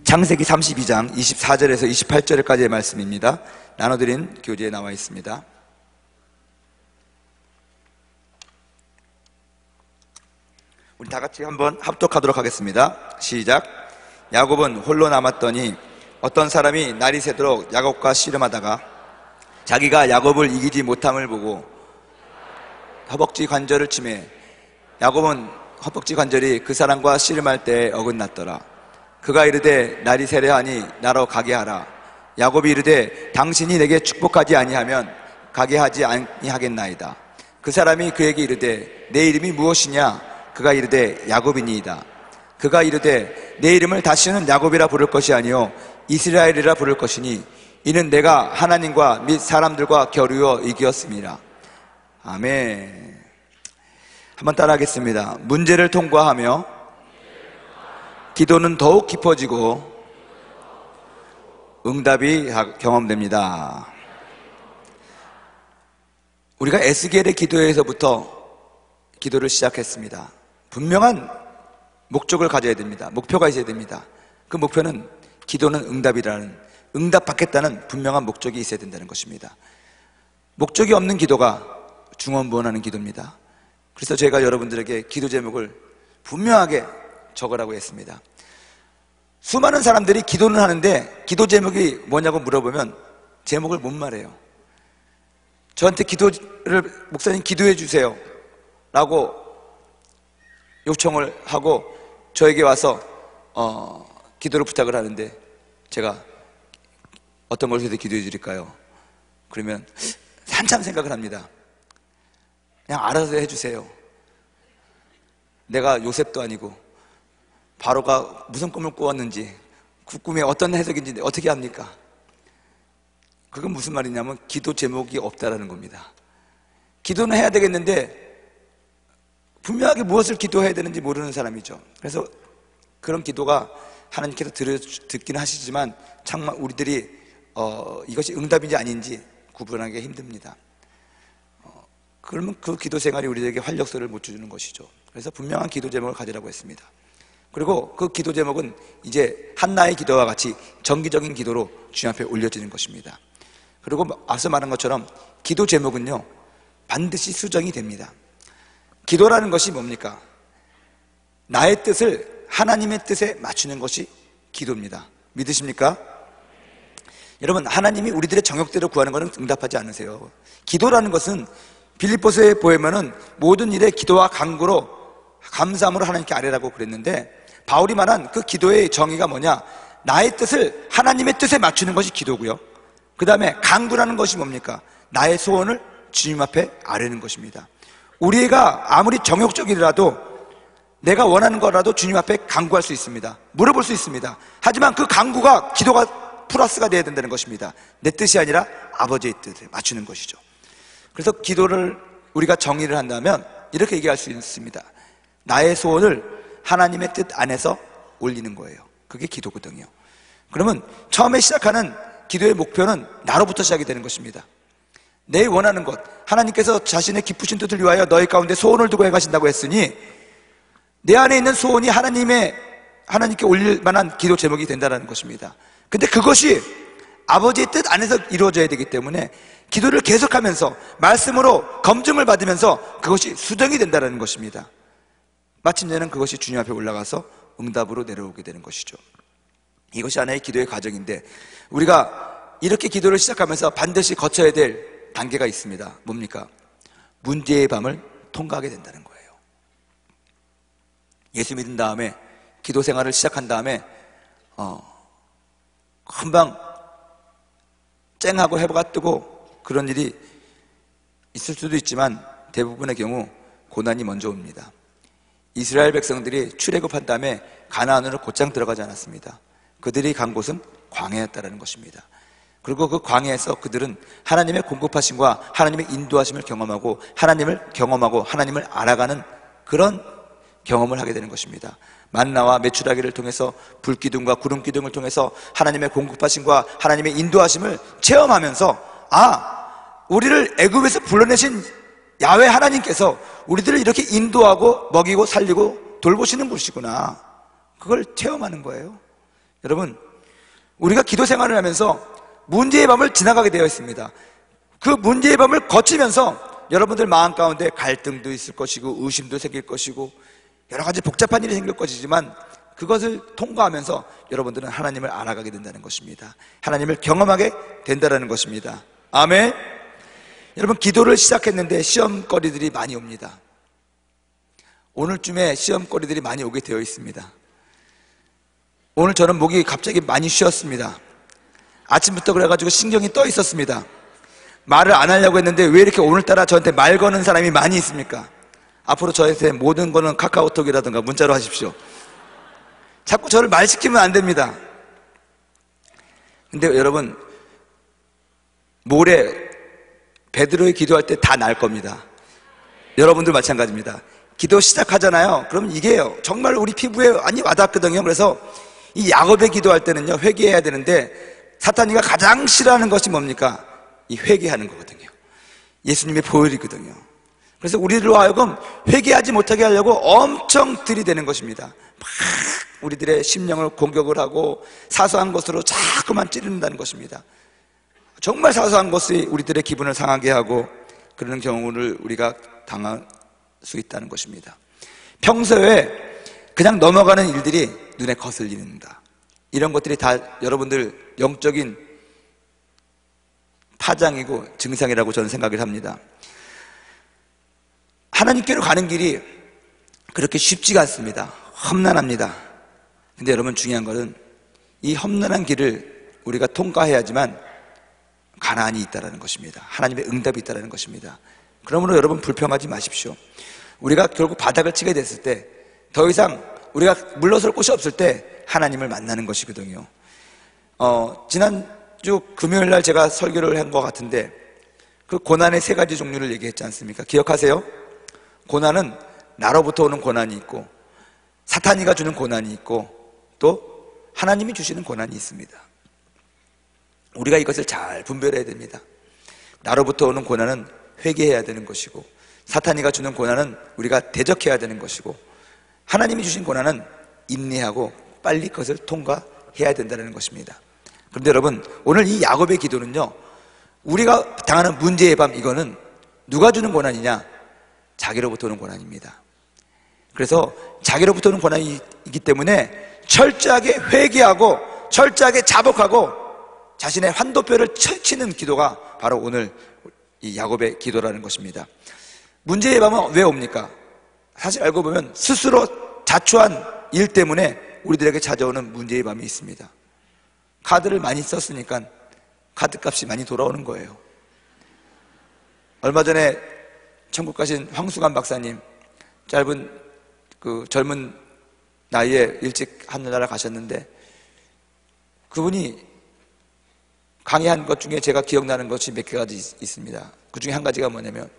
창세기 32장 24절에서 28절까지의 말씀입니다. 나눠드린 교재에 나와 있습니다. 우리 다 같이 한번 합독하도록 하겠습니다. 시작. 야곱은 홀로 남았더니 어떤 사람이 날이 새도록 야곱과 씨름하다가 자기가 야곱을 이기지 못함을 보고 허벅지 관절을 치매 야곱은 허벅지 관절이 그 사람과 씨름할 때에 어긋났더라. 그가 이르되 날이 새려하니 나로 가게 하라. 야곱이 이르되 당신이 내게 축복하지 아니하면 가게 하지 아니하겠나이다. 그 사람이 그에게 이르되 내 이름이 무엇이냐? 그가 이르되 야곱이니이다. 그가 이르되 내 이름을 다시는 야곱이라 부를 것이 아니요 이스라엘이라 부를 것이니 이는 내가 하나님과 및 사람들과 겨루어 이기었음이라. 아멘. 한번 따라하겠습니다. 문제를 통과하며 기도는 더욱 깊어지고 응답이 경험됩니다. 우리가 에스겔의 기도에서부터 기도를 시작했습니다. 분명한 목적을 가져야 됩니다. 목표가 있어야 됩니다. 그 목표는 기도는 응답이라는, 응답받겠다는 분명한 목적이 있어야 된다는 것입니다. 목적이 없는 기도가 중언부언하는 기도입니다. 그래서 제가 여러분들에게 기도 제목을 분명하게 적으라고 했습니다. 수많은 사람들이 기도는 하는데 기도 제목이 뭐냐고 물어보면 제목을 못 말해요. 저한테 목사님 기도해 주세요 라고 요청을 하고 저에게 와서 기도를 부탁을 하는데 제가 어떤 걸 기도해 드릴까요? 그러면 한참 생각을 합니다. 그냥 알아서 해주세요. 내가 요셉도 아니고 바로가 무슨 꿈을 꾸었는지 그 꿈이 어떤 해석인지 어떻게 합니까? 그건 무슨 말이냐면 기도 제목이 없다라는 겁니다. 기도는 해야 되겠는데 분명하게 무엇을 기도해야 되는지 모르는 사람이죠. 그래서 그런 기도가 하나님께서 듣긴 하시지만 정말 우리들이 이것이 응답인지 아닌지 구분하기가 힘듭니다. 그러면 그 기도 생활이 우리에게 활력소를 못 주는 것이죠. 그래서 분명한 기도 제목을 가지라고 했습니다. 그리고 그 기도 제목은 이제 한나의 기도와 같이 정기적인 기도로 주님 앞에 올려지는 것입니다. 그리고 앞서 말한 것처럼 기도 제목은요 반드시 수정이 됩니다. 기도라는 것이 뭡니까? 나의 뜻을 하나님의 뜻에 맞추는 것이 기도입니다. 믿으십니까? 여러분, 하나님이 우리들의 정욕대로 구하는 것은 응답하지 않으세요. 기도라는 것은 빌립보서에 보면은 모든 일에 기도와 간구로 감사함으로 하나님께 아뢰라고 그랬는데 바울이 말한 그 기도의 정의가 뭐냐? 나의 뜻을 하나님의 뜻에 맞추는 것이 기도고요. 그 다음에 간구라는 것이 뭡니까? 나의 소원을 주님 앞에 아뢰는 것입니다. 우리가 아무리 정욕적이라도 내가 원하는 거라도 주님 앞에 간구할 수 있습니다. 물어볼 수 있습니다. 하지만 그 간구가 기도가 플러스가 돼야 된다는 것입니다. 내 뜻이 아니라 아버지의 뜻에 맞추는 것이죠. 그래서 기도를 우리가 정의를 한다면 이렇게 얘기할 수 있습니다. 나의 소원을 하나님의 뜻 안에서 올리는 거예요. 그게 기도거든요. 그러면 처음에 시작하는 기도의 목표는 나로부터 시작이 되는 것입니다. 내 원하는 것, 하나님께서 자신의 기쁘신 뜻을 위하여 너희 가운데 소원을 두고 행하신다고 했으니 내 안에 있는 소원이 하나님께 올릴 만한 기도 제목이 된다는 것입니다. 근데 그것이 아버지의 뜻 안에서 이루어져야 되기 때문에 기도를 계속하면서 말씀으로 검증을 받으면서 그것이 수정이 된다는 것입니다. 마침내는 그것이 주님 앞에 올라가서 응답으로 내려오게 되는 것이죠. 이것이 하나의 기도의 과정인데 우리가 이렇게 기도를 시작하면서 반드시 거쳐야 될 단계가 있습니다. 뭡니까? 문제의 밤을 통과하게 된다는 거예요. 예수 믿은 다음에 기도 생활을 시작한 다음에 금방 쨍하고 해가 뜨고 그런 일이 있을 수도 있지만 대부분의 경우 고난이 먼저 옵니다. 이스라엘 백성들이 출애굽한 다음에 가나안으로 곧장 들어가지 않았습니다. 그들이 간 곳은 광야였다는 것입니다. 그리고 그 광야에서 그들은 하나님의 공급하심과 하나님의 인도하심을 경험하고 하나님을 알아가는 그런 경험을 하게 되는 것입니다. 만나와 메추라기를 통해서 불기둥과 구름기둥을 통해서 하나님의 공급하심과 하나님의 인도하심을 체험하면서 우리를 애굽에서 불러내신 야훼 하나님께서 우리들을 이렇게 인도하고 먹이고 살리고 돌보시는 분이시구나, 그걸 체험하는 거예요. 여러분, 우리가 기도 생활을 하면서 문제의 밤을 지나가게 되어 있습니다. 그 문제의 밤을 거치면서 여러분들 마음 가운데 갈등도 있을 것이고 의심도 생길 것이고 여러 가지 복잡한 일이 생길 것이지만 그것을 통과하면서 여러분들은 하나님을 알아가게 된다는 것입니다. 하나님을 경험하게 된다는 것입니다. 아멘. 여러분, 기도를 시작했는데 시험거리들이 많이 옵니다. 오늘쯤에 시험거리들이 많이 오게 되어 있습니다. 오늘 저는 목이 갑자기 많이 쉬었습니다. 아침부터 그래가지고 신경이 떠 있었습니다. 말을 안 하려고 했는데 왜 이렇게 오늘따라 저한테 말 거는 사람이 많이 있습니까? 앞으로 저한테 모든 거는 카카오톡이라든가 문자로 하십시오. 자꾸 저를 말시키면 안 됩니다. 근데 여러분, 모레 베드로의 기도할 때 다 날 겁니다. 여러분들 마찬가지입니다. 기도 시작하잖아요. 그럼 이게요, 정말 우리 피부에 많이 와닿거든요. 그래서 이 야곱의 기도할 때는요, 회개해야 되는데 사탄이가 가장 싫어하는 것이 뭡니까? 이 회개하는 거거든요. 예수님의 보혈이거든요. 그래서 우리들로 하여금 회개하지 못하게 하려고 엄청 들이대는 것입니다. 막 우리들의 심령을 공격을 하고 사소한 것으로 자꾸만 찌른다는 것입니다. 정말 사소한 것이 우리들의 기분을 상하게 하고 그러는 경우를 우리가 당할 수 있다는 것입니다. 평소에 그냥 넘어가는 일들이 눈에 거슬린다. 이런 것들이 다 여러분들 영적인 파장이고 증상이라고 저는 생각을 합니다. 하나님께로 가는 길이 그렇게 쉽지가 않습니다. 험난합니다. 근데 여러분, 중요한 것은 이 험난한 길을 우리가 통과해야지만 가나안이 있다는 것입니다. 하나님의 응답이 있다는 것입니다. 그러므로 여러분, 불평하지 마십시오. 우리가 결국 바닥을 치게 됐을 때 더 이상 우리가 물러설 곳이 없을 때 하나님을 만나는 것이거든요. 지난주 금요일 날 제가 설교를 한 것 같은데 그 고난의 세 가지 종류를 얘기했지 않습니까? 기억하세요? 고난은 나로부터 오는 고난이 있고 사탄이가 주는 고난이 있고 또 하나님이 주시는 고난이 있습니다. 우리가 이것을 잘 분별해야 됩니다. 나로부터 오는 고난은 회개해야 되는 것이고 사탄이가 주는 고난은 우리가 대적해야 되는 것이고 하나님이 주신 고난은 인내하고 빨리 그것을 통과해야 된다는 것입니다. 그런데 여러분, 오늘 이 야곱의 기도는요, 우리가 당하는 문제의 밤, 이거는 누가 주는 고난이냐? 자기로부터 오는 고난입니다. 그래서 자기로부터 오는 고난이기 때문에 철저하게 회개하고 철저하게 자복하고 자신의 환도뼈를 치는 기도가 바로 오늘 이 야곱의 기도라는 것입니다. 문제의 밤은 왜 옵니까? 사실 알고 보면 스스로 자초한 일 때문에 우리들에게 찾아오는 문제의 밤이 있습니다. 카드를 많이 썼으니까 카드값이 많이 돌아오는 거예요. 얼마 전에 천국 가신 황수관 박사님, 짧은 그 젊은 나이에 일찍 하늘나라 가셨는데 그분이 강의한 것 중에 제가 기억나는 것이 몇 가지 있습니다. 그 중에 한 가지가 뭐냐면,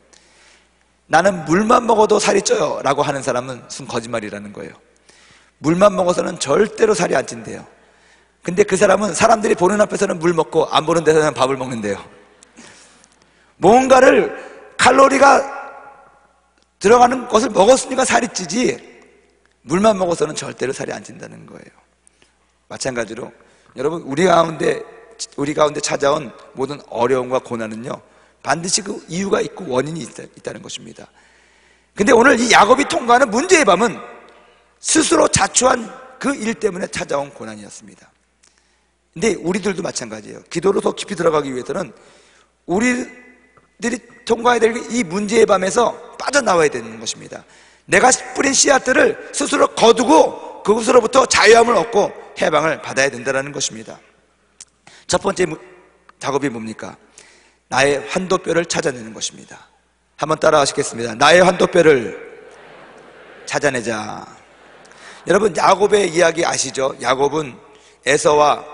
나는 물만 먹어도 살이 쪄요 라고 하는 사람은 순 거짓말이라는 거예요. 물만 먹어서는 절대로 살이 안 찐대요. 근데 그 사람은 사람들이 보는 앞에서는 물 먹고 안 보는 데서는 밥을 먹는데요. 뭔가를 칼로리가 들어가는 것을 먹었으니까 살이 찌지 물만 먹어서는 절대로 살이 안 찐다는 거예요. 마찬가지로 여러분, 우리 가운데 찾아온 모든 어려움과 고난은요, 반드시 그 이유가 있고 원인이 있다는 것입니다. 근데 오늘 이 야곱이 통과하는 문제의 밤은 스스로 자초한 그 일 때문에 찾아온 고난이었습니다. 근데 우리들도 마찬가지예요. 기도로 더 깊이 들어가기 위해서는 우리들이 통과해야 될 이 문제의 밤에서 빠져나와야 되는 것입니다. 내가 뿌린 씨앗들을 스스로 거두고 그것으로부터 자유함을 얻고 해방을 받아야 된다는 것입니다. 첫 번째 작업이 뭡니까? 나의 환도뼈를 찾아내는 것입니다. 한번 따라 하시겠습니다. 나의 환도뼈를 찾아내자. 여러분, 야곱의 이야기 아시죠? 야곱은 에서와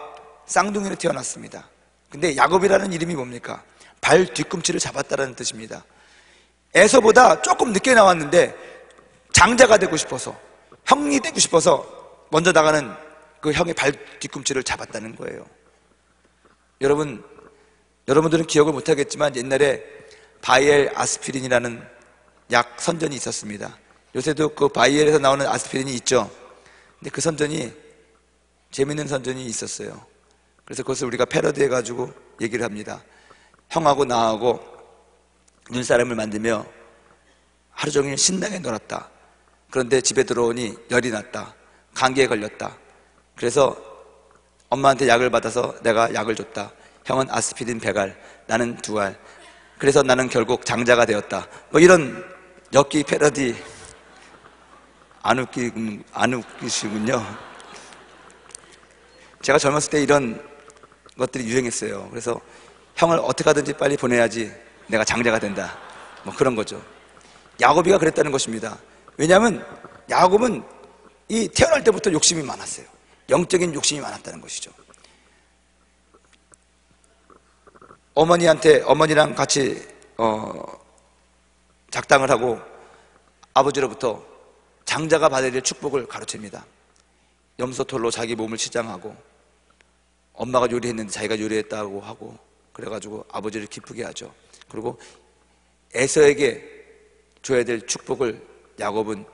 쌍둥이로 태어났습니다. 근데 야곱이라는 이름이 뭡니까? 발 뒤꿈치를 잡았다는 뜻입니다. 에서보다 조금 늦게 나왔는데 장자가 되고 싶어서, 형이 되고 싶어서 먼저 나가는 그 형의 발 뒤꿈치를 잡았다는 거예요. 여러분들은 기억을 못하겠지만 옛날에 바이엘 아스피린이라는 약 선전이 있었습니다. 요새도 그 바이엘에서 나오는 아스피린이 있죠. 근데 그 선전이 재밌는 선전이 있었어요. 그래서 그것을 우리가 패러디해 가지고 얘기를 합니다. 형하고 나하고 눈사람을 만들며 하루 종일 신나게 놀았다. 그런데 집에 들어오니 열이 났다. 감기에 걸렸다. 그래서 엄마한테 약을 받아서 내가 약을 줬다. 형은 아스피린 100알, 나는 2알. 그래서 나는 결국 장자가 되었다. 뭐 이런 엽기 패러디. 안 웃기시군요. 제가 젊었을 때 이런 것들이 유행했어요. 그래서 형을 어떻게 하든지 빨리 보내야지 내가 장자가 된다. 뭐 그런 거죠. 야곱이가 그랬다는 것입니다. 왜냐하면 야곱은 이 태어날 때부터 욕심이 많았어요. 영적인 욕심이 많았다는 것이죠. 어머니랑 같이 작당을 하고 아버지로부터 장자가 받아야 될 축복을 가르칩니다. 염소털로 자기 몸을 치장하고 엄마가 요리했는데 자기가 요리했다고 하고 그래가지고 아버지를 기쁘게 하죠. 그리고 에서에게 줘야 될 축복을 야곱이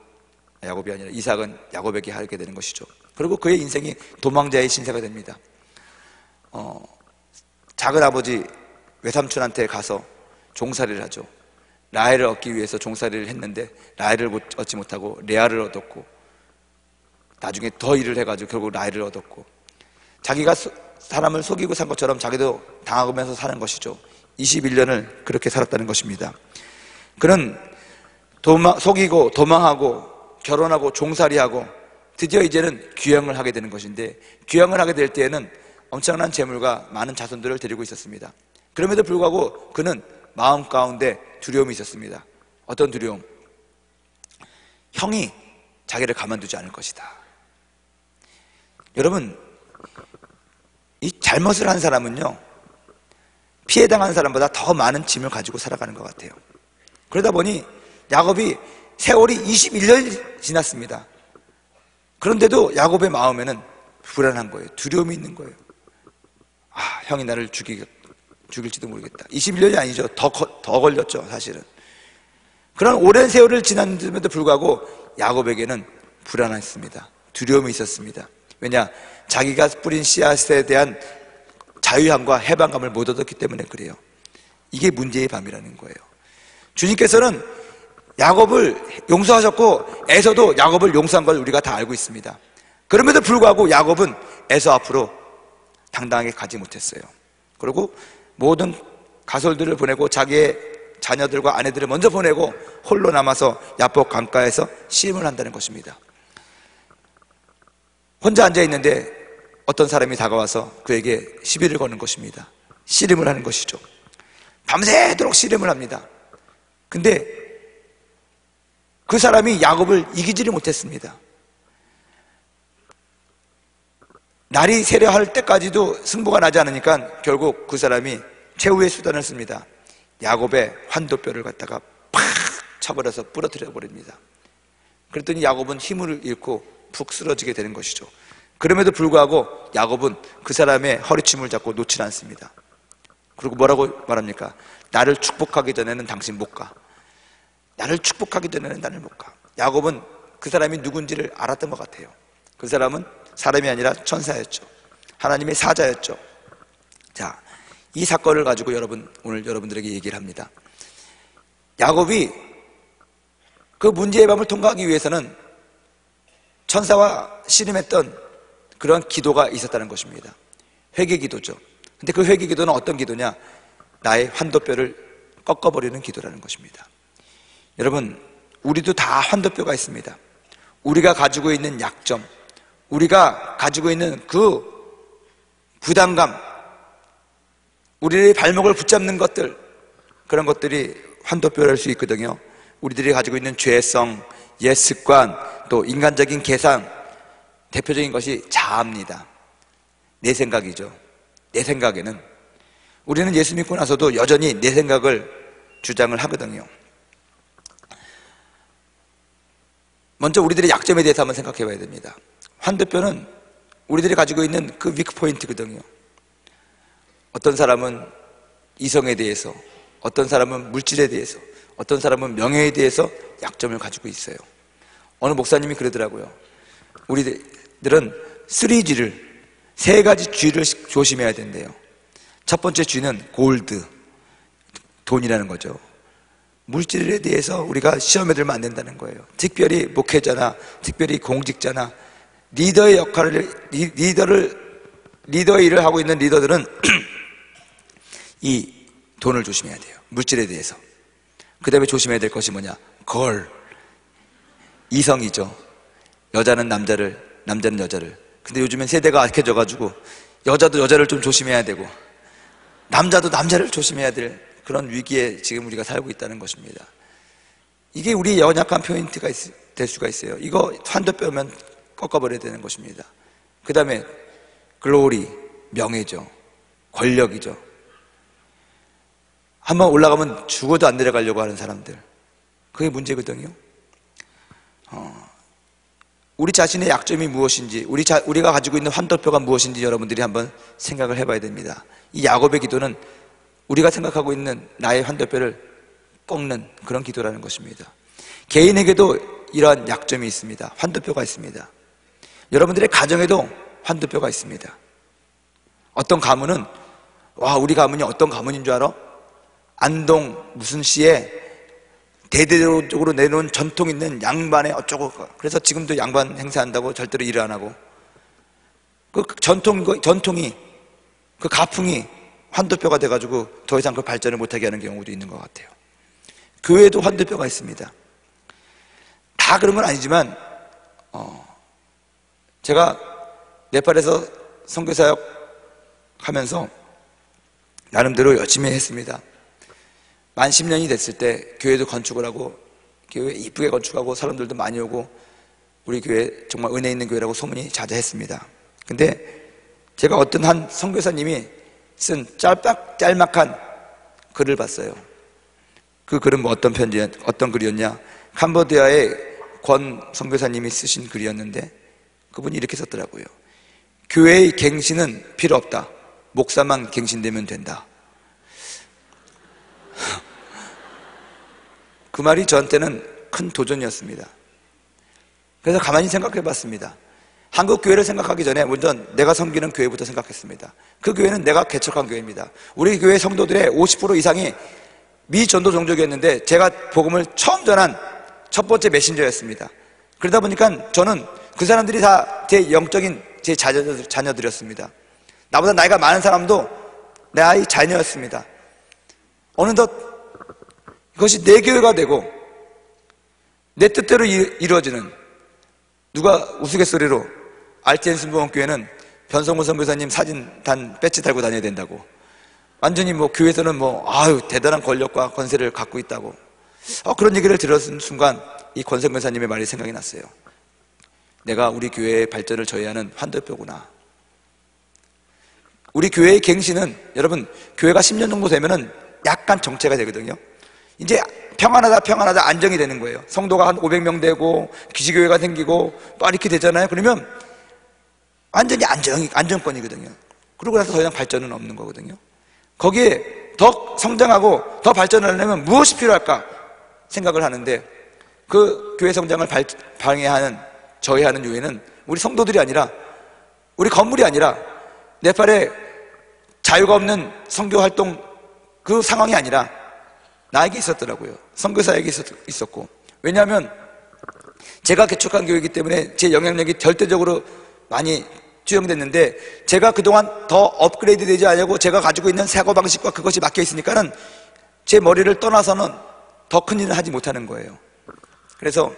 아니라 이삭은 야곱에게 하게 되는 것이죠. 그리고 그의 인생이 도망자의 신세가 됩니다. 작은 아버지 외삼촌한테 가서 종살이를 하죠. 라헬을 얻기 위해서 종살이를 했는데 라헬을 얻지 못하고 레아를 얻었고 나중에 더 일을 해가지고 결국 라헬을 얻었고 자기가 사람을 속이고 산 것처럼 자기도 당하면서 사는 것이죠. 21년을 그렇게 살았다는 것입니다. 그는 속이고 도망하고 결혼하고 종살이하고 드디어 이제는 귀향을 하게 되는 것인데 귀향을 하게 될 때에는 엄청난 재물과 많은 자손들을 데리고 있었습니다. 그럼에도 불구하고 그는 마음 가운데 두려움이 있었습니다. 어떤 두려움? 형이 자기를 가만두지 않을 것이다. 여러분, 이 잘못을 한 사람은요 피해당한 사람보다 더 많은 짐을 가지고 살아가는 것 같아요. 그러다 보니 야곱이 세월이 21년이 지났습니다. 그런데도 야곱의 마음에는 불안한 거예요. 두려움이 있는 거예요. 형이 나를 죽일지도 모르겠다. 21년이 아니죠. 더 걸렸죠, 사실은. 그런 오랜 세월을 지났음에도 불구하고 야곱에게는 불안했습니다. 두려움이 있었습니다. 왜냐? 자기가 뿌린 씨앗에 대한 자유함과 해방감을 못 얻었기 때문에 그래요. 이게 문제의 밤이라는 거예요. 주님께서는 야곱을 용서하셨고 에서도 야곱을 용서한 걸 우리가 다 알고 있습니다. 그럼에도 불구하고 야곱은 에서 앞으로 당당하게 가지 못했어요. 그리고 모든 가솔들을 보내고 자기의 자녀들과 아내들을 먼저 보내고 홀로 남아서 야복 강가에서 씨름을 한다는 것입니다. 혼자 앉아있는데 어떤 사람이 다가와서 그에게 시비를 거는 것입니다. 씨름을 하는 것이죠. 밤새도록 씨름을 합니다. 근데 그 사람이 야곱을 이기지를 못했습니다. 날이 세려할 때까지도 승부가 나지 않으니까 결국 그 사람이 최후의 수단을 씁니다. 야곱의 환도뼈를 갖다가 팍 쳐버려서 부러뜨려 버립니다. 그랬더니 야곱은 힘을 잃고 푹 쓰러지게 되는 것이죠. 그럼에도 불구하고 야곱은 그 사람의 허리춤을 잡고 놓지 않습니다. 그리고 뭐라고 말합니까? 나를 축복하기 전에는 당신 못 가. 나를 축복하기 전에는 나를 못 가. 야곱은 그 사람이 누군지를 알았던 것 같아요. 그 사람은 사람이 아니라 천사였죠. 하나님의 사자였죠. 자, 이 사건을 가지고 오늘 여러분들에게 얘기를 합니다. 야곱이 그 문제의 밤을 통과하기 위해서는 천사와 씨름했던 그런 기도가 있었다는 것입니다. 회개 기도죠. 근데 그 회개 기도는 어떤 기도냐? 나의 환도뼈를 꺾어버리는 기도라는 것입니다. 여러분, 우리도 다 환도뼈가 있습니다. 우리가 가지고 있는 약점, 우리가 가지고 있는 그 부담감, 우리의 발목을 붙잡는 것들, 그런 것들이 환도뼈일 수 있거든요. 우리들이 가지고 있는 죄성, 옛 습관, 또 인간적인 계산, 대표적인 것이 자아입니다. 내 생각이죠. 내 생각에는 우리는 예수 믿고 나서도 여전히 내 생각을 주장을 하거든요. 먼저 우리들의 약점에 대해서 한번 생각해 봐야 됩니다. 환도뼈는 우리들이 가지고 있는 그 위크 포인트거든요. 어떤 사람은 이성에 대해서, 어떤 사람은 물질에 대해서, 어떤 사람은 명예에 대해서 약점을 가지고 있어요. 어느 목사님이 그러더라고요. 우리들은 3G를 세 가지 쥐를 조심해야 된대요. 첫 번째 쥐는 골드, 돈이라는 거죠. 물질에 대해서 우리가 시험에 들면 안 된다는 거예요. 특별히 목회자나 특별히 공직자나 리더의 역할을 리더의 일을 하고 있는 리더들은 이 돈을 조심해야 돼요. 물질에 대해서. 그 다음에 조심해야 될 것이 뭐냐? 걸, 이성이죠. 여자는 남자를, 남자는 여자를. 근데 요즘엔 세대가 악해져가지고 여자도 여자를 좀 조심해야 되고 남자도 남자를 조심해야 될 그런 위기에 지금 우리가 살고 있다는 것입니다. 이게 우리의 연약한 포인트가 될 수가 있어요. 이거 한도 빼면 꺾어버려야 되는 것입니다. 그 다음에 글로리, 명예죠. 권력이죠. 한번 올라가면 죽어도 안 내려가려고 하는 사람들, 그게 문제거든요. 우리 자신의 약점이 무엇인지, 우리가 가지고 있는 환도표가 무엇인지 여러분들이 한번 생각을 해봐야 됩니다. 이 야곱의 기도는 우리가 생각하고 있는 나의 환도표를 꺾는 그런 기도라는 것입니다. 개인에게도 이러한 약점이 있습니다. 환도표가 있습니다. 여러분들의 가정에도 환도표가 있습니다. 어떤 가문은 우리 가문이 어떤 가문인 줄 알아? 안동 무슨 시에 대대적으로 내놓은 전통 있는 양반의 어쩌고, 그래서 지금도 양반 행사한다고 절대로 일을 안 하고, 그 전통이, 그 가풍이 환도표가 돼가지고 더 이상 그 발전을 못하게 하는 경우도 있는 것 같아요. 교회에도 환도표가 있습니다. 다 그런 건 아니지만 제가 네팔에서 선교사역 하면서 나름대로 열심히 했습니다. 만 10년이 됐을 때 교회도 건축을 하고, 교회 이쁘게 건축하고 사람들도 많이 오고, 우리 교회 정말 은혜 있는 교회라고 소문이 자자했습니다. 근데 제가 어떤 한 선교사님이 쓴 짤막한 글을 봤어요. 그 글은 어떤 글이었냐? 캄보디아의 권 선교사님이 쓰신 글이었는데, 그분이 이렇게 썼더라고요. 교회의 갱신은 필요 없다. 목사만 갱신되면 된다. 그 말이 저한테는 큰 도전이었습니다. 그래서 가만히 생각해 봤습니다. 한국 교회를 생각하기 전에 먼저 내가 섬기는 교회부터 생각했습니다. 그 교회는 내가 개척한 교회입니다. 우리 교회 성도들의 50% 이상이 미전도 종족이었는데 제가 복음을 처음 전한 첫 번째 메신저였습니다. 그러다 보니까 저는 그 사람들이 다 제 영적인 제 자녀들이었습니다. 나보다 나이가 많은 사람도 내 아이 자녀였습니다. 어느덧 이것이 내 교회가 되고 내 뜻대로 이루어지는, 누가 우스갯소리로 RTN 순복음교회는 변성문 선교사님 사진 배지 달고 다녀야 된다고, 완전히 교회에서는 대단한 권력과 권세를 갖고 있다고, 그런 얘기를 들었은 순간 이 권성 변사님의 말이 생각이 났어요. 내가 우리 교회의 발전을 저해하는 환도표구나. 우리 교회의 갱신은, 여러분, 교회가 10년 정도 되면은 약간 정체가 되거든요. 이제 평안하다 안정이 되는 거예요. 성도가 한 500명 되고 기지교회가 생기고 또 이렇게 되잖아요. 그러면 완전히 안정권이거든요. 그러고 나서 더 이상 발전은 없는 거거든요. 거기에 더 성장하고 더 발전하려면 무엇이 필요할까 생각을 하는데, 그 교회 성장을 저해하는 요인은 우리 성도들이 아니라, 우리 건물이 아니라, 네팔에 자유가 없는 선교 활동 그 상황이 아니라 나에게 있었더라고요. 선교사에게 있었고. 왜냐하면 제가 개척한 교회이기 때문에 제 영향력이 절대적으로 많이 투영됐는데, 제가 그동안 더 업그레이드 되지 않냐고 제가 가지고 있는 사고방식과 그것이 막혀 있으니까는 제 머리를 떠나서는 더 큰 일을 하지 못하는 거예요. 그래서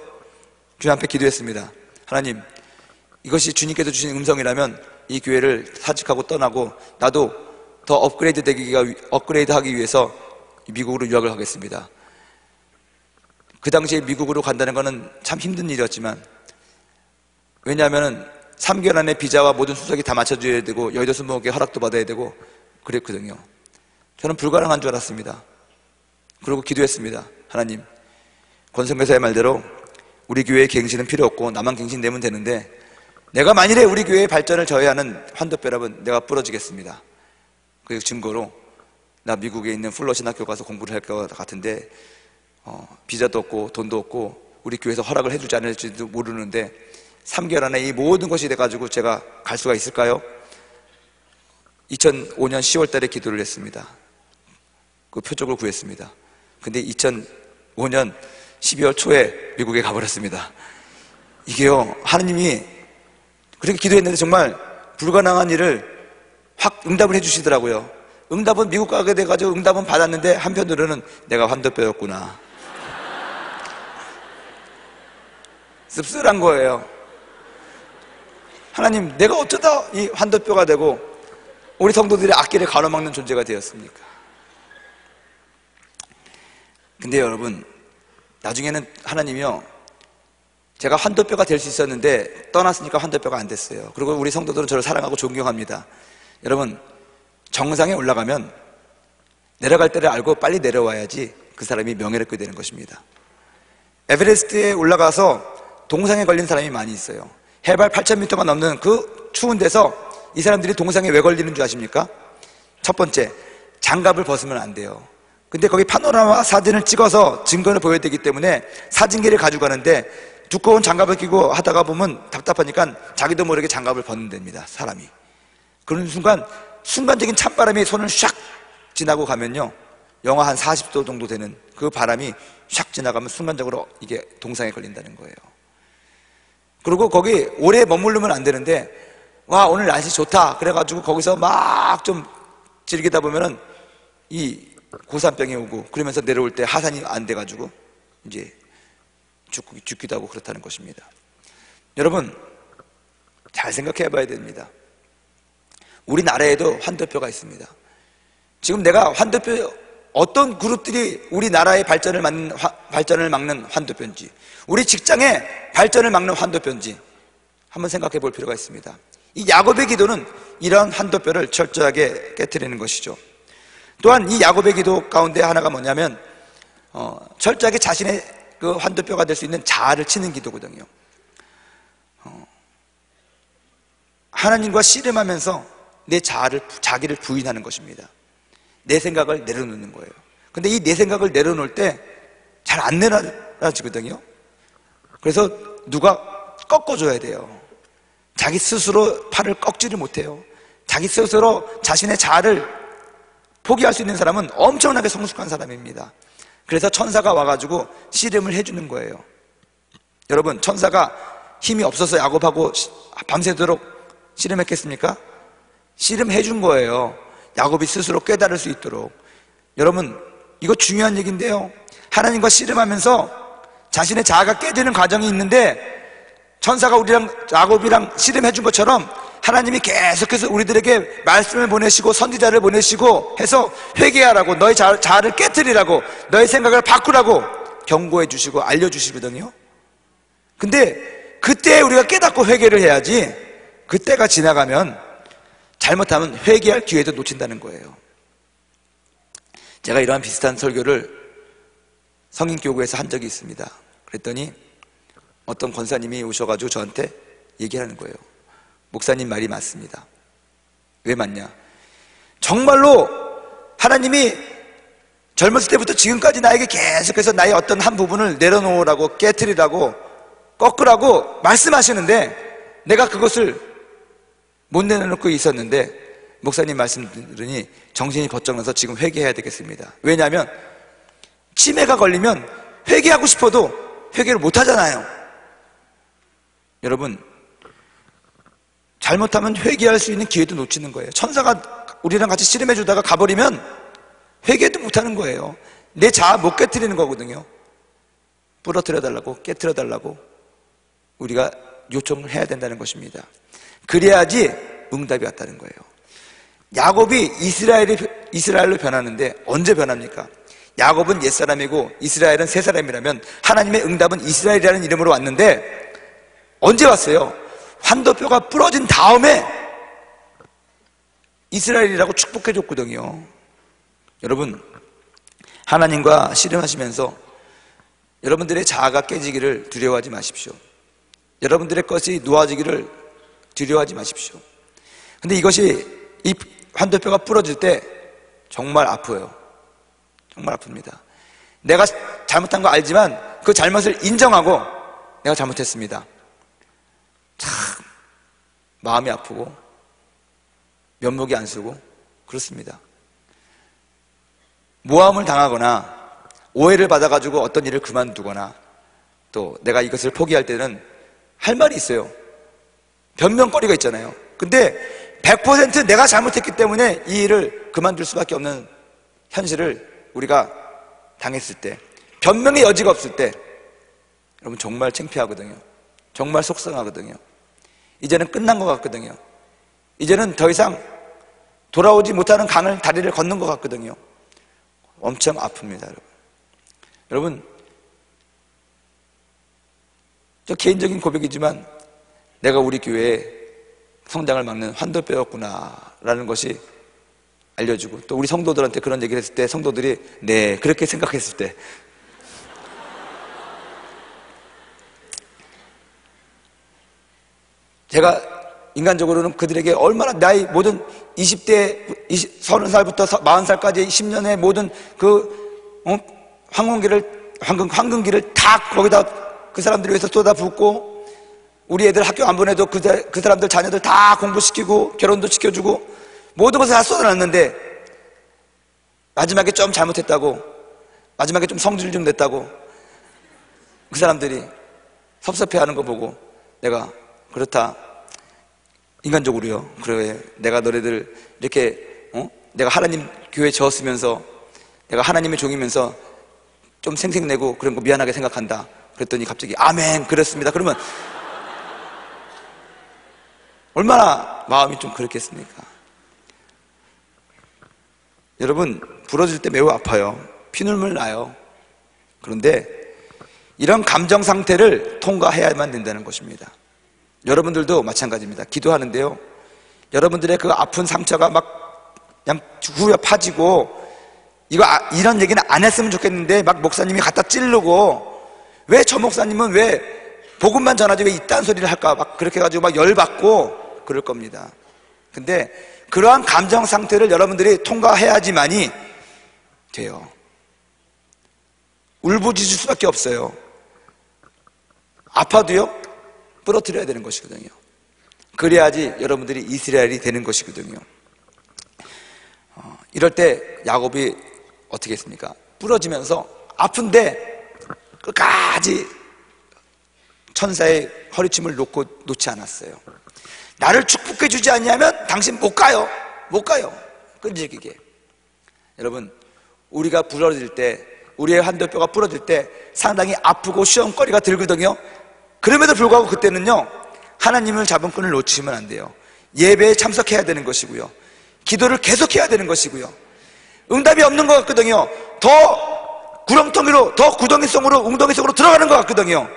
주님 앞에 기도했습니다. 하나님, 이것이 주님께서 주신 음성이라면 이 교회를 사직하고 떠나고 나도 더 업그레이드 하기 위해서 미국으로 유학을 하겠습니다. 그 당시에 미국으로 간다는 것은 참 힘든 일이었지만, 왜냐하면 3개월 안에 비자와 모든 수속이 다 맞춰줘야 되고 여의도 순복음교회 허락도 받아야 되고 그랬거든요. 저는 불가능한 줄 알았습니다. 그리고 기도했습니다. 하나님, 권성교사의 말대로 우리 교회의 갱신은 필요 없고 나만 갱신되면 되는데, 내가 만일에 우리 교회의 발전을 저해하는 환도뼈라면 내가 부러지겠습니다. 그 증거로 나 미국에 있는 플러신 학교 가서 공부를 할 것 같은데 비자도 없고 돈도 없고 우리 교회에서 허락을 해주지 않을지도 모르는데 3개월 안에 이 모든 것이 돼가지고 제가 갈 수가 있을까요? 2005년 10월 달에 기도를 했습니다. 그 표적을 구했습니다. 근데 2005년 12월 초에 미국에 가버렸습니다. 이게요, 하느님이 그렇게 기도했는데 정말 불가능한 일을 확 응답을 해주시더라고요. 응답은 미국 가게 돼가지고 응답은 받았는데 한편으로는 내가 환도뼈였구나. 씁쓸한 거예요. 하나님, 내가 어쩌다 이 환도뼈가 되고 우리 성도들의 앞길을 가로막는 존재가 되었습니까? 근데 여러분, 나중에는 하나님이요, 제가 환도뼈가 될 수 있었는데 떠났으니까 환도뼈가 안 됐어요. 그리고 우리 성도들은 저를 사랑하고 존경합니다. 여러분, 정상에 올라가면 내려갈 때를 알고 빨리 내려와야지 그 사람이 명예롭게 되는 것입니다. 에베레스트에 올라가서 동상에 걸린 사람이 많이 있어요. 해발 8,000m가 넘는 그 추운 데서 이 사람들이 동상에 왜 걸리는 줄 아십니까? 첫 번째, 장갑을 벗으면 안 돼요. 근데 거기 파노라마 사진을 찍어서 증거를 보여야 되기 때문에 사진기를 가지고 가는데 두꺼운 장갑을 끼고 하다가 보면 답답하니까 자기도 모르게 장갑을 벗는답니다, 사람이. 그런 순간, 순간적인 찬바람이 손을 샥 지나고 가면요, 영하 한 40도 정도 되는 그 바람이 샥 지나가면 순간적으로 이게 동상에 걸린다는 거예요. 그리고 거기 오래 머무르면 안 되는데, 와, 오늘 날씨 좋다 그래가지고 거기서 막 좀 즐기다 보면은 이 고산병이 오고, 그러면서 내려올 때 하산이 안 돼가지고 이제 죽기도 하고 그렇다는 것입니다. 여러분, 잘 생각해 봐야 됩니다. 우리나라에도 환도뼈가 있습니다. 지금 내가 환도뼈, 어떤 그룹들이 우리나라의 발전을 막는 환도뼈인지, 우리 직장의 발전을 막는 환도뼈인지 한번 생각해 볼 필요가 있습니다. 이 야곱의 기도는 이러한 환도뼈를 철저하게 깨트리는 것이죠. 또한 이 야곱의 기도 가운데 하나가 뭐냐면 철저하게 자신의 그 환도뼈가 될 수 있는 자아를 치는 기도거든요. 하나님과 씨름하면서 내 자기를 부인하는 것입니다. 내 생각을 내려놓는 거예요. 근데 이 내 생각을 내려놓을 때 잘 안 내려지거든요. 그래서 누가 꺾어줘야 돼요. 자기 스스로 팔을 꺾지를 못해요. 자기 스스로 자신의 자아를 포기할 수 있는 사람은 엄청나게 성숙한 사람입니다. 그래서 천사가 와가지고 씨름을 해주는 거예요. 여러분, 천사가 힘이 없어서 야곱하고 밤새도록 씨름했겠습니까? 씨름해준 거예요. 야곱이 스스로 깨달을 수 있도록. 여러분, 이거 중요한 얘기인데요, 하나님과 씨름하면서 자신의 자아가 깨지는 과정이 있는데, 천사가 우리랑 야곱이랑 씨름해준 것처럼 하나님이 계속해서 우리들에게 말씀을 보내시고 선지자를 보내시고 해서 회개하라고, 너의 자아를 깨트리라고, 너의 생각을 바꾸라고 경고해 주시고 알려주시거든요. 근데 그때 우리가 깨닫고 회개를 해야지, 그때가 지나가면 잘못하면 회개할 기회도 놓친다는 거예요. 제가 이러한 비슷한 설교를 성인교구에서 한 적이 있습니다. 그랬더니 어떤 권사님이 오셔가지고 저한테 얘기하는 거예요. 목사님 말이 맞습니다. 왜 맞냐? 정말로 하나님이 젊었을 때부터 지금까지 나에게 계속해서 나의 어떤 한 부분을 내려놓으라고, 깨트리라고, 꺾으라고 말씀하시는데 내가 그것을 못 내려놓고 있었는데, 목사님 말씀 들으니 정신이 번쩍 나서 지금 회개해야 되겠습니다. 왜냐하면 치매가 걸리면 회개하고 싶어도 회개를 못 하잖아요. 여러분, 잘못하면 회개할 수 있는 기회도 놓치는 거예요. 천사가 우리랑 같이 씨름해 주다가 가버리면 회개도 못 하는 거예요. 내 자아 못 깨트리는 거거든요. 부러뜨려 달라고, 깨트려 달라고 우리가 요청을 해야 된다는 것입니다. 그래야지 응답이 왔다는 거예요. 야곱이 이스라엘로 변하는데 언제 변합니까? 야곱은 옛사람이고 이스라엘은 새사람이라면 하나님의 응답은 이스라엘이라는 이름으로 왔는데 언제 왔어요? 환도뼈가 부러진 다음에 이스라엘이라고 축복해 줬거든요. 여러분, 하나님과 씨름하시면서 여러분들의 자아가 깨지기를 두려워하지 마십시오. 여러분들의 것이 놓아지기를 두려워하지 마십시오. 근데 이것이, 이 환도뼈가 부러질 때 정말 아파요. 정말 아픕니다. 내가 잘못한 거 알지만 그 잘못을 인정하고 내가 잘못했습니다. 참 마음이 아프고 면목이 안 쓰고 그렇습니다. 모함을 당하거나 오해를 받아가지고 어떤 일을 그만두거나 또 내가 이것을 포기할 때는 할 말이 있어요. 변명거리가 있잖아요. 근데 100% 내가 잘못했기 때문에 이 일을 그만둘 수밖에 없는 현실을 우리가 당했을 때, 변명의 여지가 없을 때 여러분 정말 창피하거든요. 정말 속상하거든요. 이제는 끝난 것 같거든요. 이제는 더 이상 돌아오지 못하는 다리를 걷는 것 같거든요. 엄청 아픕니다, 여러분. 여러분, 저 개인적인 고백이지만 내가 우리 교회에 성장을 막는 환도뼈였구나 라는 것이 알려주고, 또 우리 성도들한테 그런 얘기를 했을 때 성도들이 네, 그렇게 생각했을 때 제가 인간적으로는 그들에게 얼마나 나이 모든 20대 30살부터 40살까지 10년의 모든 황금기를 다 거기다 그 사람들을 위해서 쏟아붓고, 우리 애들 학교 안 보내도 그 사람들 자녀들 다 공부시키고 결혼도 시켜주고 모든 것을 다 쏟아놨는데 마지막에 좀 잘못했다고, 마지막에 좀 성질 좀 냈다고 그 사람들이 섭섭해하는 거 보고 내가 그렇다, 인간적으로요. 그래, 내가 너네들 이렇게 내가 하나님 교회 저었으면서 내가 하나님의 종이면서 좀 생색내고 그런 거 미안하게 생각한다. 그랬더니 갑자기 아멘 그랬습니다. 그러면 얼마나 마음이 좀 그렇겠습니까? 여러분, 부러질 때 매우 아파요. 피눈물 나요. 그런데 이런 감정 상태를 통과해야만 된다는 것입니다. 여러분들도 마찬가지입니다. 기도하는데요, 여러분들의 그 아픈 상처가 막 그냥 후벼 파지고 이런 얘기는 안 했으면 좋겠는데 막 목사님이 갖다 찌르고, 왜 저 목사님은 왜 복음만 전하지 왜 이딴 소리를 할까 막 그렇게 해가지고 막 열받고 그럴 겁니다. 근데 그러한 감정 상태를 여러분들이 통과해야지만이 돼요. 울부짖을 수밖에 없어요. 아파도요 부러뜨려야 되는 것이거든요. 그래야지 여러분들이 이스라엘이 되는 것이거든요. 이럴 때 야곱이 어떻게 했습니까? 부러지면서 아픈데 끝까지 천사의 허리춤을 놓지 않았어요. 나를 축복해 주지 않냐면 당신 못 가요. 끈질기게. 여러분, 우리가 부러질 때, 우리의 한도뼈가 부러질 때 상당히 아프고 시험거리가 들거든요. 그럼에도 불구하고 그때는요, 하나님을 잡은 끈을 놓치면 안 돼요. 예배에 참석해야 되는 것이고요, 기도를 계속해야 되는 것이고요. 응답이 없는 것 같거든요. 더 구렁텅이로, 더 구덩이 속으로, 웅덩이 속으로 들어가는 것 같거든요.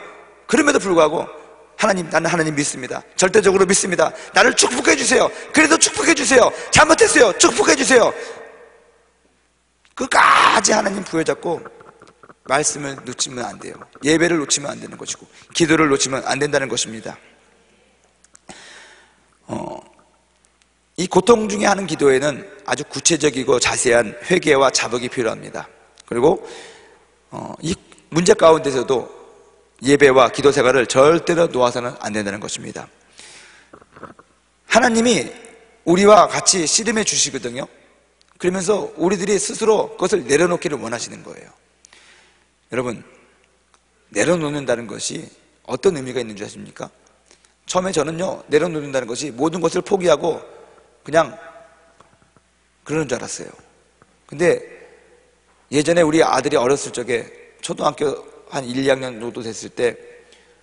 그럼에도 불구하고 하나님, 나는 하나님 믿습니다. 절대적으로 믿습니다. 나를 축복해 주세요. 그래도 축복해 주세요. 잘못했어요. 축복해 주세요. 끝까지 하나님 부여잡고 말씀을 놓치면 안 돼요. 예배를 놓치면 안 되는 것이고 기도를 놓치면 안 된다는 것입니다. 이 고통 중에 하는 기도에는 아주 구체적이고 자세한 회개와 자복이 필요합니다. 그리고 이 문제 가운데서도 예배와 기도 생활을 절대로 놓아서는 안 된다는 것입니다. 하나님이 우리와 같이 씨름해 주시거든요. 그러면서 우리들이 스스로 그것을 내려놓기를 원하시는 거예요. 여러분, 내려놓는다는 것이 어떤 의미가 있는 줄 아십니까? 처음에 저는요, 내려놓는다는 것이 모든 것을 포기하고 그냥 그러는 줄 알았어요. 근데 예전에 우리 아들이 어렸을 적에 초등학교 한 1, 2학년 정도 됐을 때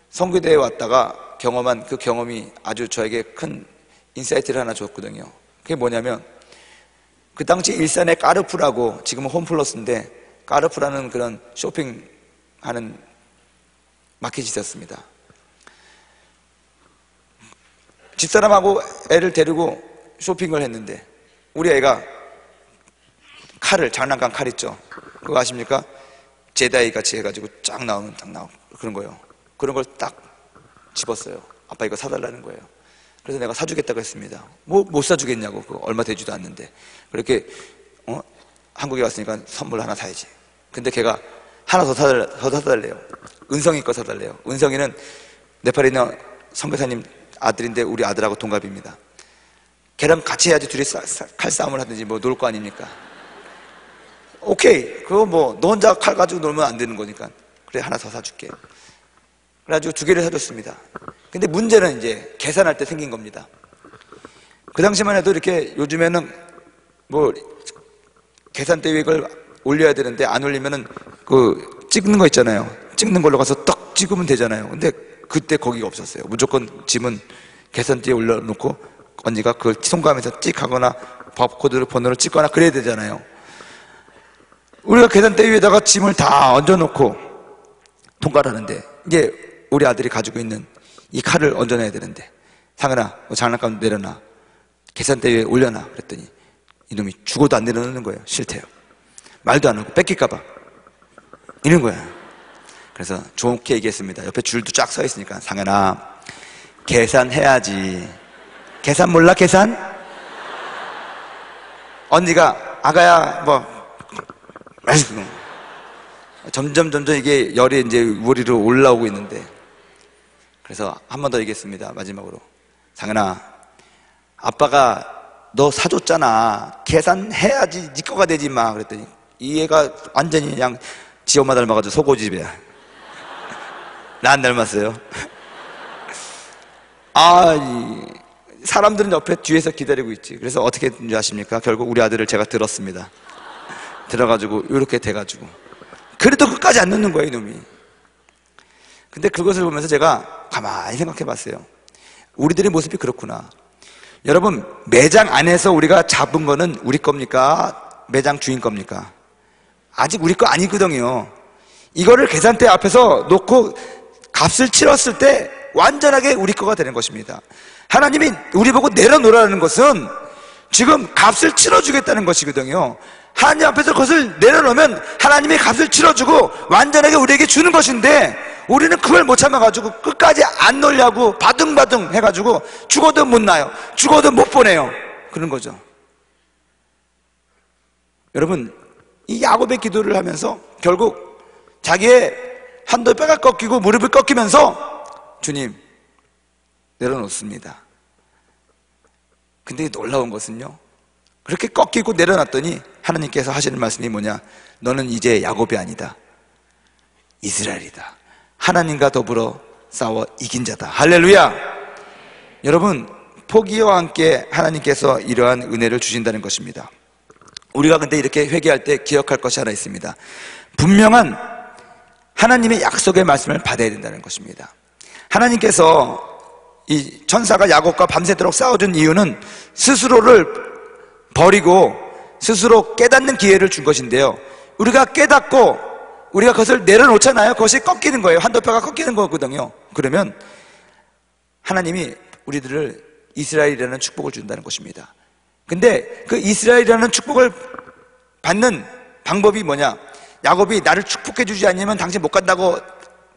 선교대에 왔다가 경험한 그 경험이 아주 저에게 큰 인사이트를 하나 줬거든요. 그게 뭐냐면, 그 당시 일산에 까르푸라고, 지금은 홈플러스인데 까르푸라는 그런 쇼핑하는 마켓이 있었습니다. 집사람하고 애를 데리고 쇼핑을 했는데 우리 애가 칼을, 장난감 칼 있죠, 그거 아십니까? 제다이 같이 해가지고 쫙 나오는 그런 거예요. 그런 걸 딱 집었어요. 아빠 이거 사달라는 거예요. 그래서 내가 사주겠다고 했습니다. 못 사주겠냐고, 그거 얼마 되지도 않는데. 그렇게 한국에 왔으니까 선물 하나 사야지. 근데 걔가 하나 더 사달래요. 은성이 거 사달래요. 은성이는 네팔에 있는 선교사님 아들인데 우리 아들하고 동갑입니다. 걔랑 같이 해야지 둘이 칼싸움을 하든지 뭐 놀 거 아닙니까? 오케이, 그거 뭐 너 혼자 칼 가지고 놀면 안 되는 거니까 그래 하나 더 사줄게. 그래가지고 2개를 사줬습니다. 근데 문제는 이제 계산할 때 생긴 겁니다. 그 당시만 해도 이렇게 요즘에는 뭐 계산대에 올려야 되는데 안 올리면은 그 찍는 거 있잖아요. 찍는 걸로 가서 떡 찍으면 되잖아요. 근데 그때 거기가 없었어요. 무조건 짐은 계산대에 올려놓고 언니가 그걸 통과하면서 찍 하거나 바코드 번호를 찍거나 그래야 되잖아요. 우리가 계산대 위에다가 짐을 다 얹어놓고 통과를 하는데 이제 우리 아들이 가지고 있는 이 칼을 얹어놔야 되는데 상은아 장난감 내려놔, 계산대 위에 올려놔 그랬더니 이놈이 죽어도 안 내려놓는 거예요. 싫대요. 말도 안 하고 뺏길까봐 이런 거야. 그래서 좋게 얘기했습니다. 옆에 줄도 쫙 서 있으니까 상은아 계산해야지. 계산 몰라 계산? 언니가 아가야 뭐 점점 이게 열이 이제 머리로 올라오고 있는데 그래서 한 번 더 얘기했습니다. 마지막으로 상은아 아빠가 너 사줬잖아. 계산해야지 네 거가 되지 마. 그랬더니 이 애가 완전히 그냥 지 엄마 닮아가지고 속고집이야. 나 안 닮았어요. 사람들은 옆에 뒤에서 기다리고 있지. 그래서 어떻게 했는지 아십니까? 결국 우리 아들을 제가 들었습니다. 들어가지고 이렇게 돼가지고 그래도 끝까지 안 넣는 거예요 이놈이. 근데 그것을 보면서 제가 가만히 생각해 봤어요. 우리들의 모습이 그렇구나. 여러분 매장 안에서 우리가 잡은 거는 우리 겁니까? 매장 주인 겁니까? 아직 우리 거 아니거든요. 이거를 계산대 앞에서 놓고 값을 치렀을 때 완전하게 우리 거가 되는 것입니다. 하나님이 우리 보고 내려놓으라는 것은 지금 값을 치러주겠다는 것이거든요. 하나님 앞에서 그것을 내려놓으면 하나님이 값을 치러주고 완전하게 우리에게 주는 것인데 우리는 그걸 못 참아가지고 끝까지 안 놓으려고 바둥바둥 해가지고 죽어도 못 나요. 죽어도 못 보내요. 그런 거죠. 여러분 이 야곱의 기도를 하면서 결국 자기의 한도 뼈가 꺾이고 무릎을 꺾이면서 주님 내려놓습니다. 근데 놀라운 것은요, 그렇게 꺾이고 내려놨더니 하나님께서 하시는 말씀이 뭐냐? 너는 이제 야곱이 아니다, 이스라엘이다. 하나님과 더불어 싸워 이긴 자다. 할렐루야. 여러분 포기와 함께 하나님께서 이러한 은혜를 주신다는 것입니다. 우리가 근데 이렇게 회개할 때 기억할 것이 하나 있습니다. 분명한 하나님의 약속의 말씀을 받아야 된다는 것입니다. 하나님께서 이 천사가 야곱과 밤새도록 싸워준 이유는 스스로를 버리고 스스로 깨닫는 기회를 준 것인데요, 우리가 깨닫고 우리가 그것을 내려놓잖아요. 그것이 꺾이는 거예요. 한도표가 꺾이는 거거든요. 그러면 하나님이 우리들을 이스라엘이라는 축복을 준다는 것입니다. 근데 그 이스라엘이라는 축복을 받는 방법이 뭐냐? 야곱이 나를 축복해 주지 않으면 당신 못 간다고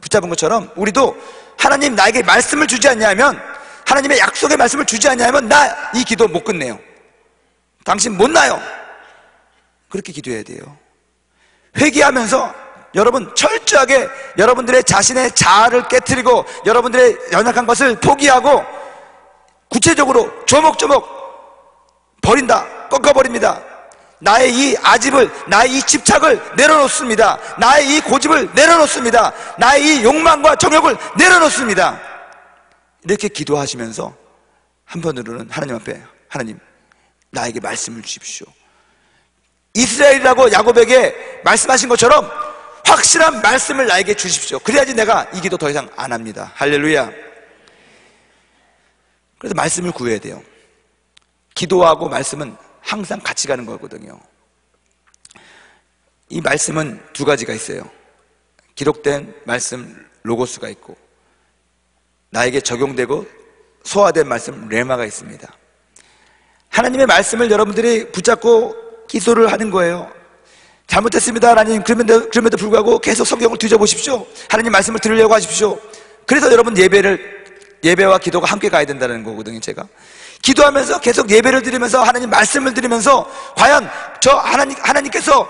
붙잡은 것처럼 우리도 하나님 나에게 말씀을 주지 않냐면, 하나님의 약속의 말씀을 주지 않냐면 나 이 기도 못 끝내요. 당신 못 나요. 그렇게 기도해야 돼요. 회개하면서 여러분 철저하게 여러분들의 자신의 자아를 깨트리고 여러분들의 연약한 것을 포기하고 구체적으로 조목조목 버린다, 꺾어버립니다. 나의 이 아집을, 나의 이 집착을 내려놓습니다. 나의 이 고집을 내려놓습니다. 나의 이 욕망과 정욕을 내려놓습니다. 이렇게 기도하시면서 한편으로는 하나님 앞에, 하나님 나에게 말씀을 주십시오. 이스라엘이라고 야곱에게 말씀하신 것처럼 확실한 말씀을 나에게 주십시오. 그래야지 내가 이 기도 더 이상 안 합니다. 할렐루야. 그래서 말씀을 구해야 돼요. 기도하고 말씀은 항상 같이 가는 거거든요. 이 말씀은 두 가지가 있어요. 기록된 말씀 로고스가 있고, 나에게 적용되고 소화된 말씀 레마가 있습니다. 하나님의 말씀을 여러분들이 붙잡고 기도를 하는 거예요. 잘못했습니다 하나님, 그럼에도 불구하고 계속 성경을 뒤져보십시오. 하나님 말씀을 들으려고 하십시오. 그래서 여러분 예배와 기도가 함께 가야 된다는 거거든요. 제가 기도하면서 계속 예배를 드리면서 하나님 말씀을 드리면서 과연 저 하나님께서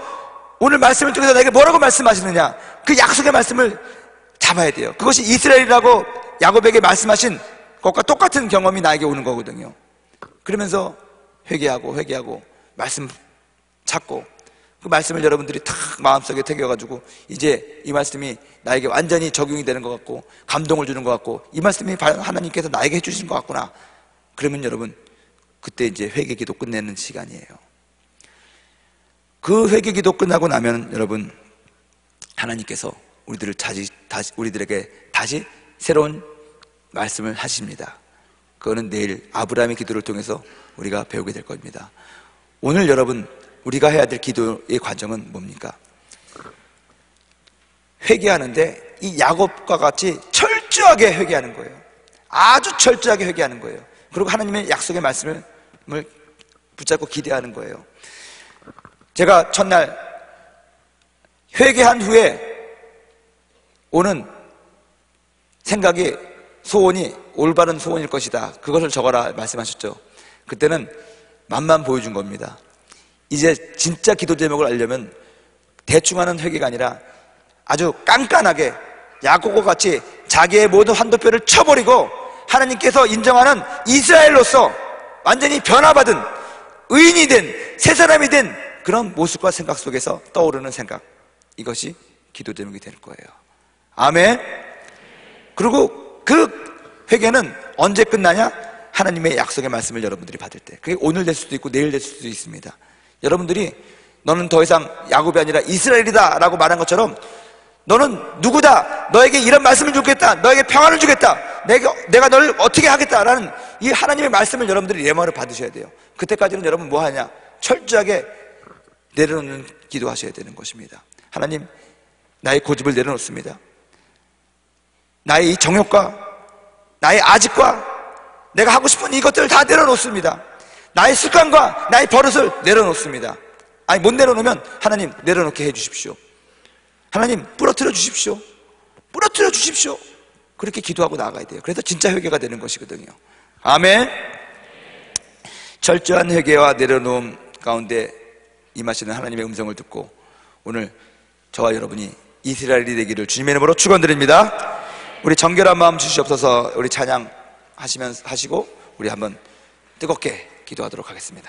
오늘 말씀을 통해서 나에게 뭐라고 말씀하시느냐, 그 약속의 말씀을 잡아야 돼요. 그것이 이스라엘이라고 야곱에게 말씀하신 것과 똑같은 경험이 나에게 오는 거거든요. 그러면서 회개하고 말씀 찾고 그 말씀을 여러분들이 탁 마음속에 새겨가지고 이제 이 말씀이 나에게 완전히 적용이 되는 것 같고 감동을 주는 것 같고 이 말씀이 하나님께서 나에게 해주신 것 같구나. 그러면 여러분 그때 이제 회개기도 끝내는 시간이에요. 그 회개기도 끝나고 나면 여러분 하나님께서 우리들에게 다시 새로운 말씀을 하십니다. 그거는 내일 아브라함의 기도를 통해서 우리가 배우게 될 겁니다. 오늘 여러분 우리가 해야 될 기도의 과정은 뭡니까? 회개하는데 이 야곱과 같이 철저하게 회개하는 거예요. 아주 철저하게 회개하는 거예요. 그리고 하나님의 약속의 말씀을 붙잡고 기대하는 거예요. 제가 첫날 회개한 후에 오는 생각이 소원이 올바른 소원일 것이다. 그것을 적어라 말씀하셨죠. 그때는 맛만 보여준 겁니다. 이제 진짜 기도 제목을 알려면 대충 하는 회개가 아니라 아주 깐깐하게 야곱과 같이 자기의 모든 환도표를 쳐버리고 하나님께서 인정하는 이스라엘로서 완전히 변화받은 의인이 된 새 사람이 된 그런 모습과 생각 속에서 떠오르는 생각, 이것이 기도 제목이 될 거예요. 아멘. 그리고 그 회개는 언제 끝나냐? 하나님의 약속의 말씀을 여러분들이 받을 때. 그게 오늘 될 수도 있고 내일 될 수도 있습니다. 여러분들이 너는 더 이상 야곱이 아니라 이스라엘이다 라고 말한 것처럼 너는 누구다, 너에게 이런 말씀을 주겠다, 너에게 평안을 주겠다, 내가 너를 어떻게 하겠다라는 이 하나님의 말씀을 여러분들이 예마를 받으셔야 돼요. 그때까지는 여러분 뭐 하냐? 철저하게 내려놓는 기도하셔야 되는 것입니다. 하나님, 나의 고집을 내려놓습니다. 나의 이 정욕과 나의 아집과 내가 하고 싶은 이것들을 다 내려놓습니다. 나의 습관과 나의 버릇을 내려놓습니다. 아니, 못 내려놓으면 하나님 내려놓게 해주십시오. 하나님 부러뜨려 주십시오. 부러뜨려 주십시오. 그렇게 기도하고 나아가야 돼요. 그래서 진짜 회개가 되는 것이거든요. 아멘. 철저한 회개와 내려놓음 가운데 임하시는 하나님의 음성을 듣고 오늘 저와 여러분이 이스라엘이 되기를 주님의 이름으로 축원드립니다. 우리 정결한 마음 주시옵소서. 우리 찬양 하시고 우리 한번 뜨겁게 기도하도록 하겠습니다.